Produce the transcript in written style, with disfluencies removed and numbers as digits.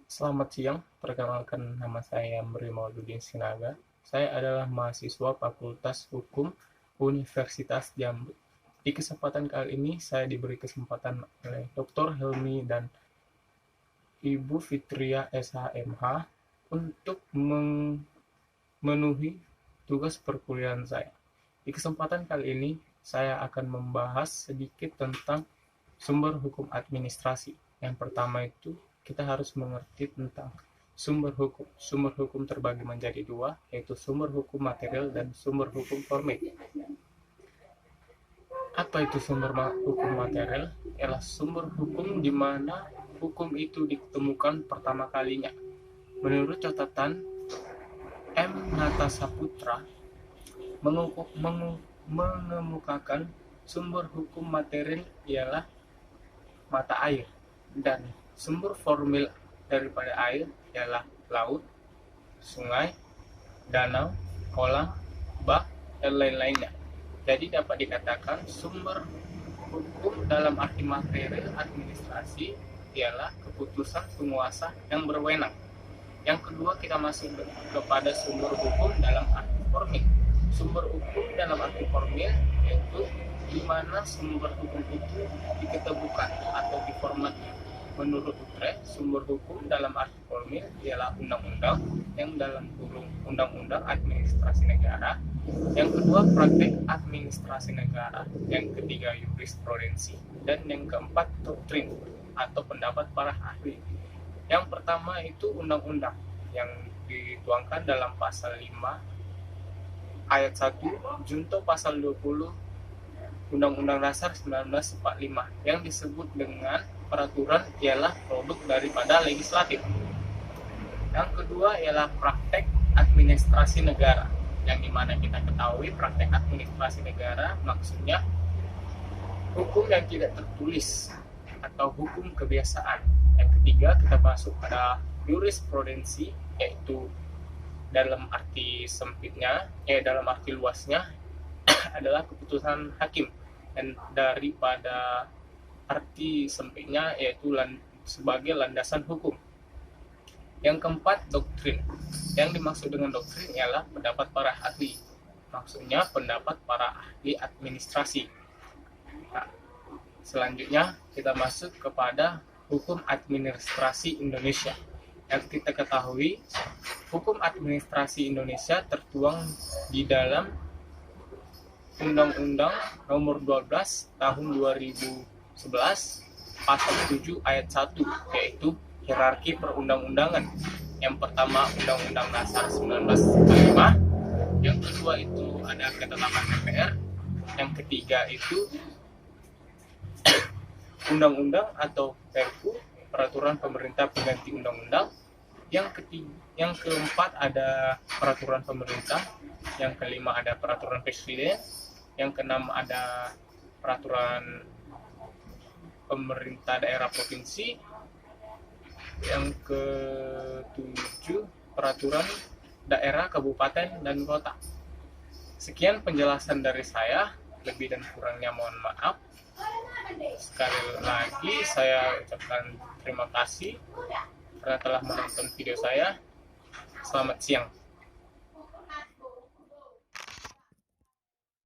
Selamat siang, perkenalkan nama saya Yamri Mauludin Sinaga. Saya adalah mahasiswa Fakultas Hukum Universitas Jambi. Di kesempatan kali ini saya diberi kesempatan oleh Dr. Helmi dan Ibu Fitria SHMH untuk memenuhi tugas perkuliahan saya. Di kesempatan kali ini saya akan membahas sedikit tentang sumber hukum administrasi. Yang pertama itu kita harus mengerti tentang sumber hukum. Sumber hukum terbagi menjadi dua, yaitu sumber hukum material dan sumber hukum formil. Apa itu sumber hukum material? Ialah sumber hukum di mana hukum itu ditemukan pertama kalinya. Menurut catatan M. Natasaputra, mengemukakan sumber hukum material ialah mata air, dan sumber formil daripada air ialah laut, sungai, danau, kolam, bak, dan lain-lainnya. Jadi dapat dikatakan sumber hukum dalam arti material administrasi ialah keputusan penguasa yang berwenang. Yang kedua, kita masuk kepada sumber hukum dalam arti formil. Sumber hukum dalam arti formil yaitu di mana sumber hukum itu diketemukan atau diformatkan. Menurut Utrecht, sumber hukum dalam arti formil ialah undang-undang, yang dalam kurung undang-undang administrasi negara. Yang kedua, praktek administrasi negara. Yang ketiga, jurisprudensi. Dan yang keempat, doktrin atau pendapat para ahli. Yang pertama itu undang-undang yang dituangkan dalam pasal 5 ayat 1 junto pasal 20 Undang-Undang Dasar 1945 yang disebut dengan peraturan ialah produk daripada legislatif. Yang kedua ialah praktek administrasi negara, yang dimana kita ketahui praktek administrasi negara maksudnya hukum yang tidak tertulis atau hukum kebiasaan. Yang ketiga, kita masuk pada jurisprudensi, yaitu dalam arti sempitnya, dalam arti luasnya adalah keputusan hakim, dan daripada arti sempitnya yaitu sebagai landasan hukum. Yang keempat, doktrin. Yang dimaksud dengan doktrin ialah pendapat para ahli, maksudnya pendapat para ahli administrasi. Nah, selanjutnya kita masuk kepada hukum administrasi Indonesia. Yang kita ketahui, hukum administrasi Indonesia tertuang di dalam Undang-Undang Nomor 12 Tahun 2011 Pasal 7 Ayat 1, yaitu hierarki perundang-undangan. Yang pertama, Undang-Undang Dasar 1945. Yang kedua itu ada ketetapan DPR. Yang ketiga itu undang-undang atau Perpu, peraturan pemerintah pengganti undang-undang. Yang keempat ada peraturan pemerintah. Yang kelima ada peraturan presiden. Yang keenam ada peraturan pemerintah daerah provinsi. Yang ketujuh peraturan daerah, kabupaten, dan kota. Sekian penjelasan dari saya, lebih dan kurangnya mohon maaf. Sekali lagi saya ucapkan terima kasih karena telah menonton video saya. Selamat siang.